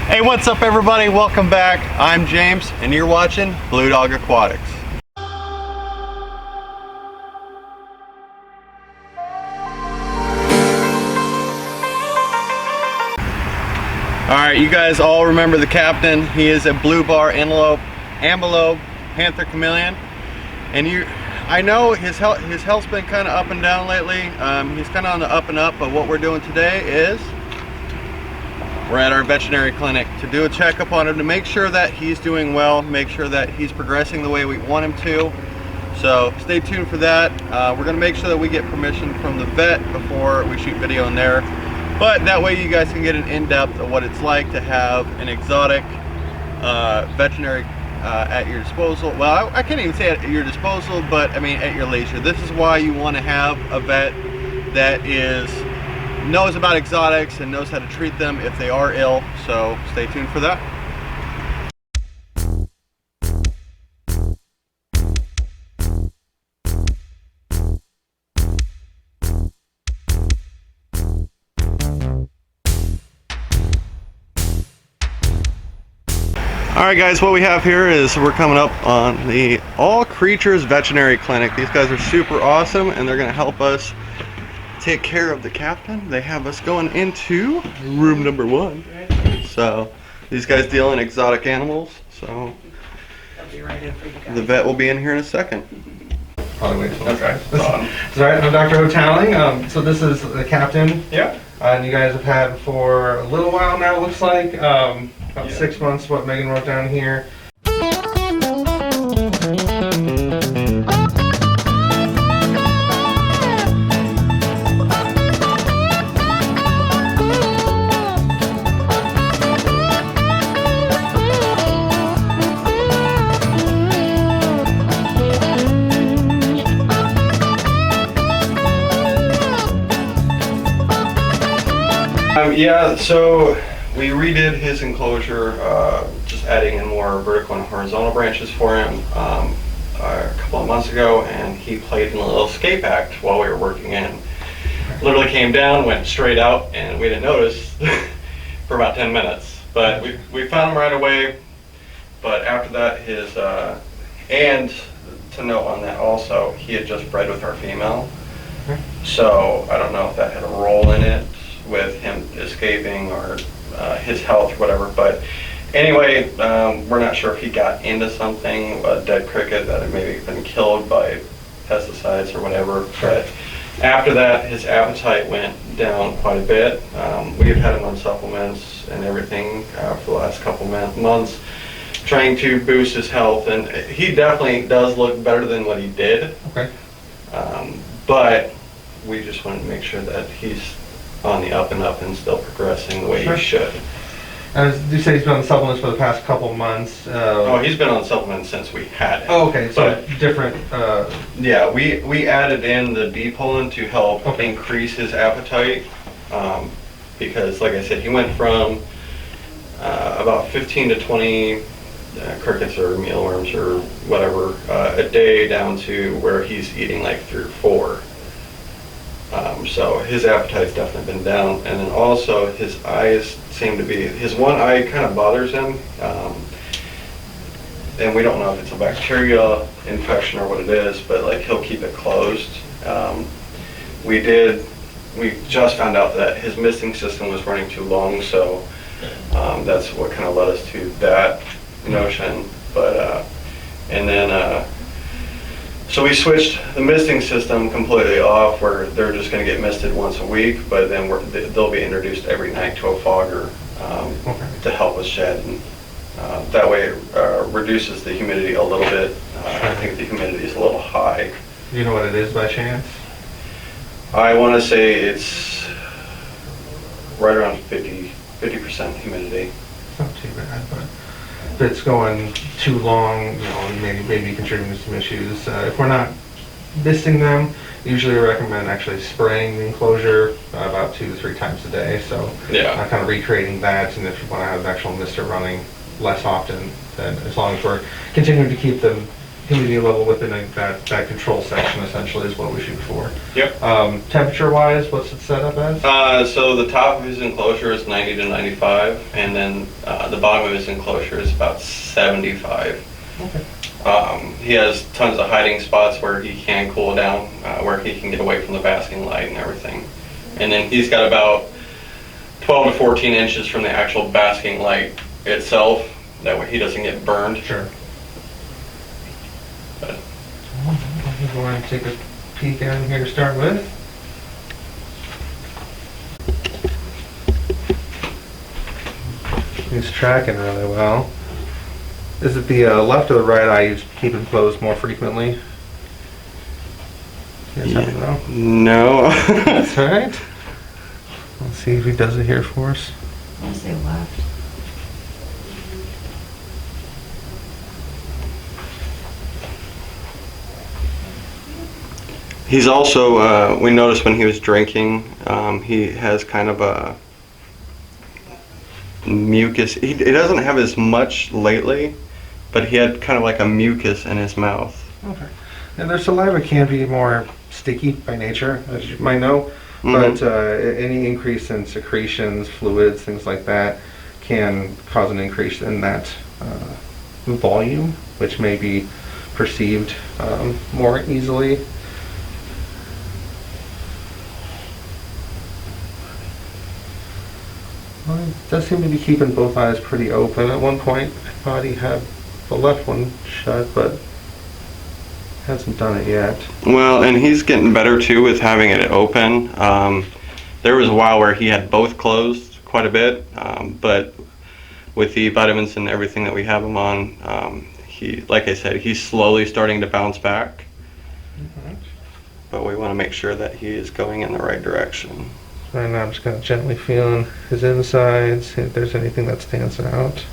Hey, what's up everybody? Welcome back. I'm James and you're watching Blue Dog Aquatics. Alright, you guys all remember the captain. He is a blue bar antelope, panther chameleon. And I know his health's been kind of up and down lately. He's kind of on the up and up, but what we're doing today is we're at our veterinary clinic to do a checkup on him to make sure that he's doing well, make sure that he's progressing the way we want him to. So stay tuned for that. We're going to make sure that we get permission from the vet before we shoot video in there. But that way you guys can get an in-depth of what it's like to have an exotic veterinary at your disposal. Well, I can't even say at your disposal, but I mean at your leisure. This is why you want to have a vet that knows about exotics and knows how to treat them if they are ill. So stay tuned for that. Alright guys, what we have here is we're coming up on the All Creatures Veterinary Clinic. These guys are super awesome and they're going to help us take care of the captain. They have us going into room number 1. So these guys deal in exotic animals. So the vet will be in here in a second. Probably wait till okay. It's alright, I'm Dr. O'Talling. So this is the captain. Yeah. And you guys have had for a little while now, it looks like. About 6 months, what Megan wrote down here. Yeah, so we redid his enclosure, just adding in more vertical and horizontal branches for him a couple of months ago, and he played in a little escape act while we were working in. Literally came down, went straight out, and we didn't notice for about 10 minutes. But we found him right away. But after that, and to note on that also, he had just bred with our female. So I don't know if that had a role in it with him escaping or his health or whatever, but anyway, we're not sure if he got into something, a dead cricket that had maybe been killed by pesticides or whatever. But after that, his appetite went down quite a bit. We've had him on supplements and everything for the last couple months, trying to boost his health, and he definitely does look better than what he did. Okay. But we just wanted to make sure that he's on the up and up and still progressing the way he should. You say he's been on supplements for the past couple months. Oh, he's been on supplements since we had it. Oh, okay, so different. Yeah, we added in the D-pollen to help increase his appetite, because like I said, he went from about 15 to 20 crickets or mealworms or whatever a day down to where he's eating like 3 or 4. So his appetite's definitely been down, and then also his eyes seem to be, his one eye kind of bothers him, and we don't know if it's a bacteria infection or what it is, but like he'll keep it closed. We just found out that his misting system was running too long, so that's what kind of led us to that notion. But and then so we switched the misting system completely off, where they're just going to get misted once a week, but then they'll be introduced every night to a fogger to help us shed. And that way it reduces the humidity a little bit. I think the humidity is a little high. Do you know what it is by chance? I want to say it's right around 50% humidity. It's not too bad, but if it's going too long, you know, maybe contributing to some issues. If we're not misting them, usually I recommend actually spraying the enclosure about 2 to 3 times a day. So yeah, kind of recreating that, and if you want to have the actual mister running less often, then as long as we're continuing to keep them humidity level within that control section essentially is what we shoot for. Yep. Temperature wise, what's it set up as? So the top of his enclosure is 90 to 95, and then the bottom of his enclosure is about 75. Okay. He has tons of hiding spots where he can cool down, where he can get away from the basking light and everything. And then he's got about 12 to 14 inches from the actual basking light itself. That way he doesn't get burned. Sure. But I'm going to take a peek in here to start with. He's tracking really well. Is it the left or the right eye you keep him closed more frequently? You guys happen to know? no. That's all right. Let's see if he does it here for us. I want to say left. He's also, we noticed when he was drinking, he has kind of a mucus. He doesn't have as much lately, but he had kind of like a mucus in his mouth. Okay. And their saliva can be more sticky by nature, as you might know, Mhm. but any increase in secretions, fluids, things like that can cause an increase in that volume, which may be perceived more easily. Well, he does seem to be keeping both eyes pretty open. At one point, I thought he had the left one shut, but hasn't done it yet. Well, and he's getting better too with having it open. There was a while where he had both closed quite a bit, but with the vitamins and everything that we have him on, he, like I said, he's slowly starting to bounce back. Mm-hmm. But we want to make sure that he is going in the right direction. Right now I'm just kind of gently feeling his insides, see if there's anything that stands out.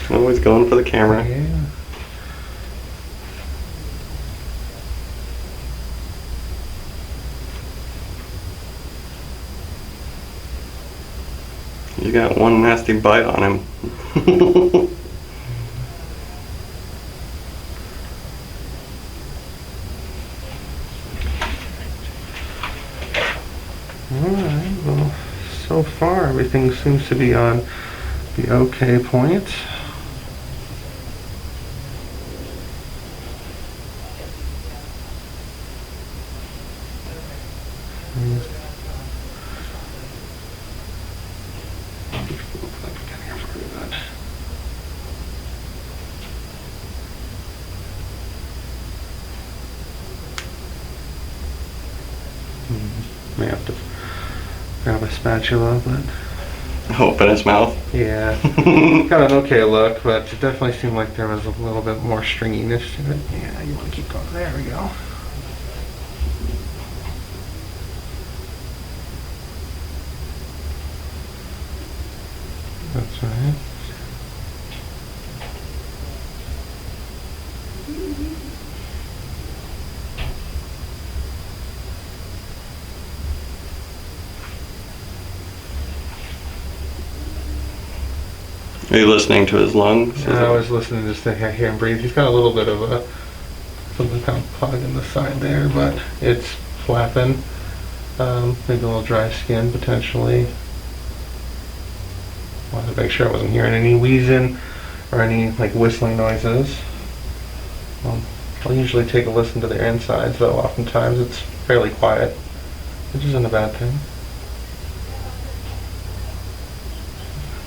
Always going for the camera. Yeah. You got one nasty bite on him. Alright, well, so far everything seems to be on the okay point. May have to grab a spatula, but Open his mouth. yeah, got an okay look, but it definitely seemed like there was a little bit more stringiness to it. Yeah, you want to keep going. There we go. That's right. Are you listening to his lungs? I was listening just to hear him breathe. He's got a little bit of a something kind of plug in the side there, but it's flapping. Maybe a little dry skin potentially. Wanted to make sure I wasn't hearing any wheezing or any like whistling noises. I'll usually take a listen to their insides, though oftentimes it's fairly quiet, which isn't a bad thing.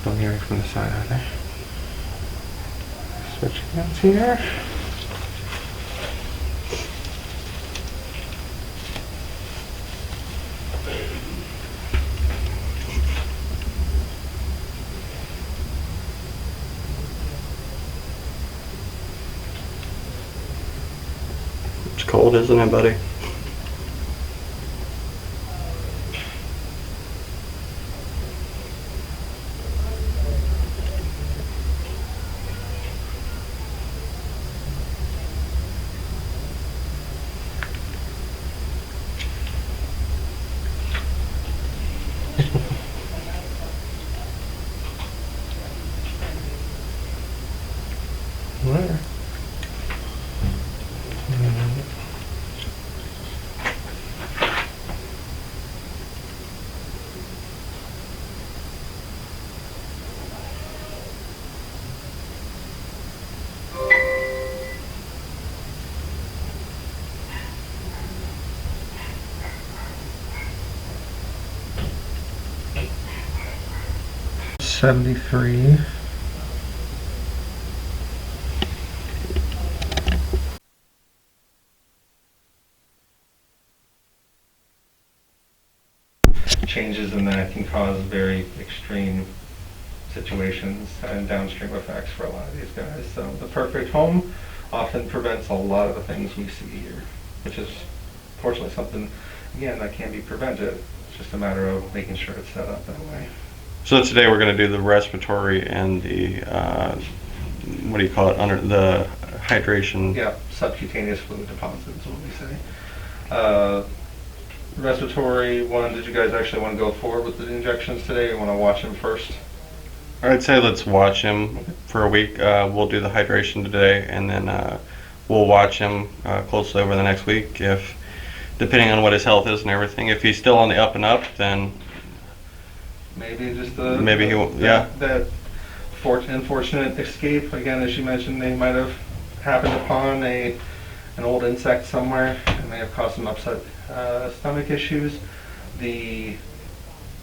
Don't hear it from the side either. Switching hands here. It's cold, isn't it, buddy? 73. Changes in that can cause very extreme situations and downstream effects for a lot of these guys. So the perfect home often prevents a lot of the things we see here, which is fortunately something, again, that can be prevented. It's just a matter of making sure it's set up that way. So today we're going to do the respiratory and the, what do you call it, under the hydration? Yeah, subcutaneous fluid deposit is what we say. Respiratory one, did you guys actually want to go forward with the injections today, or want to watch them first? I'd say let's watch him for a week. We'll do the hydration today, and then we'll watch him closely over the next week. If, depending on what his health is and everything, if he's still on the up and up, then maybe just that unfortunate escape. Again, as you mentioned, they might have happened upon an old insect somewhere and may have caused some upset stomach issues. The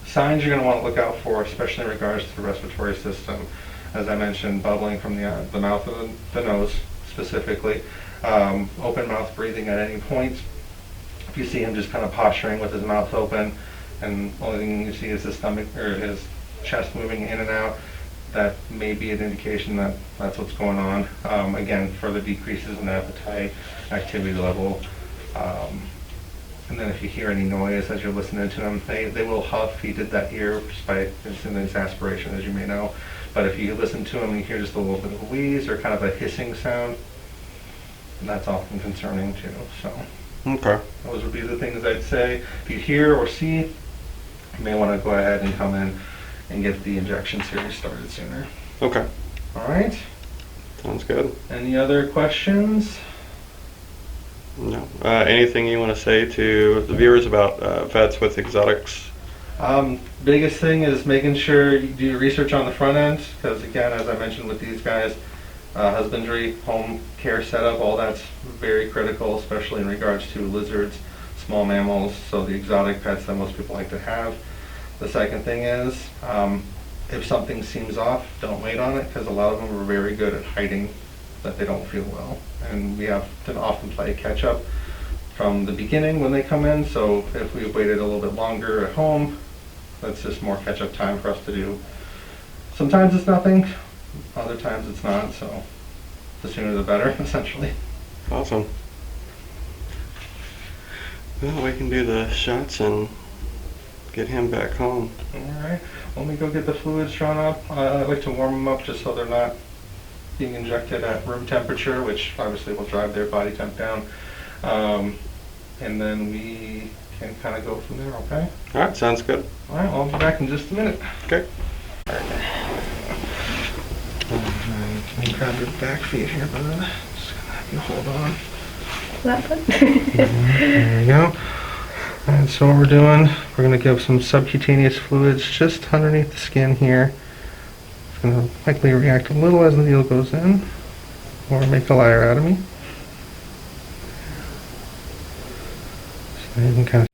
signs you're going to want to look out for, especially in regards to the respiratory system, as I mentioned, bubbling from the mouth and the nose specifically, open mouth breathing at any point. If you see him just kind of posturing with his mouth open and only thing you see is his stomach or his chest moving in and out, that may be an indication that that's what's going on. Again, further decreases in appetite, activity level. And then if you hear any noise as you're listening to him, they will huff. He did that here just by his aspiration, as you may know. But if you listen to him and you hear just a little bit of a wheeze or kind of a hissing sound, that's often concerning too. So okay, those would be the things I'd say. If you hear or see, you may want to go ahead and come in and get the injection series started sooner. Okay. All right. Sounds good. Any other questions? No. Anything you want to say to the viewers about vets with exotics? Biggest thing is making sure you do your research on the front end, because again, as I mentioned with these guys, husbandry, home care setup, all that's very critical, especially in regards to lizards, small mammals, so the exotic pets that most people like to have. The second thing is, if something seems off, don't wait on it, because a lot of them are very good at hiding that they don't feel well. And we have to often play catch up from the beginning when they come in, so if we waited a little bit longer at home, that's just more catch up time for us to do. Sometimes it's nothing, other times it's not, so the sooner the better, essentially. Awesome. Well, we can do the shots and get him back home. Alright, let me go get the fluids drawn up. I like to warm them up just so they're not being injected at room temperature, which obviously will drive their body temp down. And then we can kind of go from there, okay? Alright, sounds good. Alright, I'll be back in just a minute. Okay. Let me grab your back feet here, bud. Just gonna have you hold on. That one? There you go. And so what we're doing, we're going to give some subcutaneous fluids just underneath the skin here. It's going to likely react a little as the needle goes in, or make a liar out of me. So you can kind of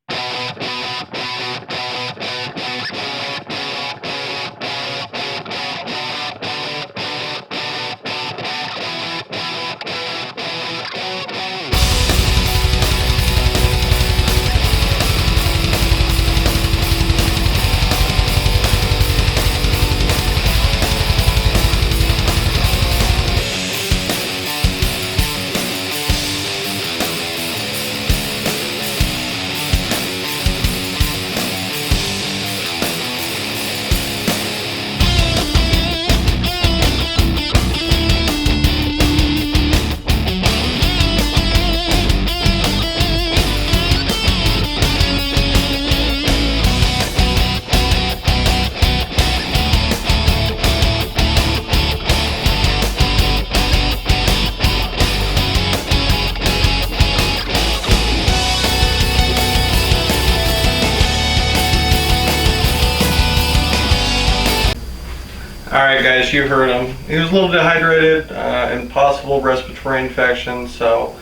Alright guys, you heard him. He was a little dehydrated and possible respiratory infection, so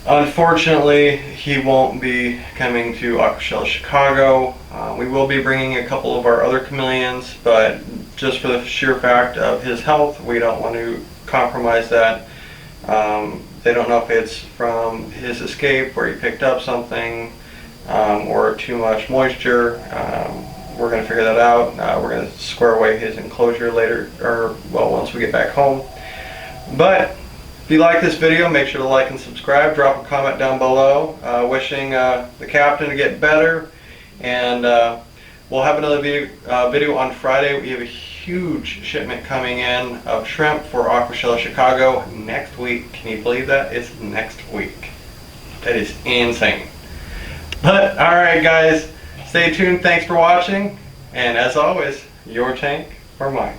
Unfortunately, he won't be coming to Aquatics Chicago. We will be bringing a couple of our other chameleons, but just for the sheer fact of his health, we don't want to compromise that. They don't know if it's from his escape where he picked up something or too much moisture. We're going to figure that out. We're going to square away his enclosure later, or well, once we get back home. But if you like this video, make sure to like and subscribe. Drop a comment down below wishing the captain to get better. And we'll have another video on Friday. We have a huge shipment coming in of shrimp for Aquatics Chicago next week. Can you believe that? It's next week. That is insane. But alright guys, stay tuned. Thanks for watching. And as always, your tank or mine.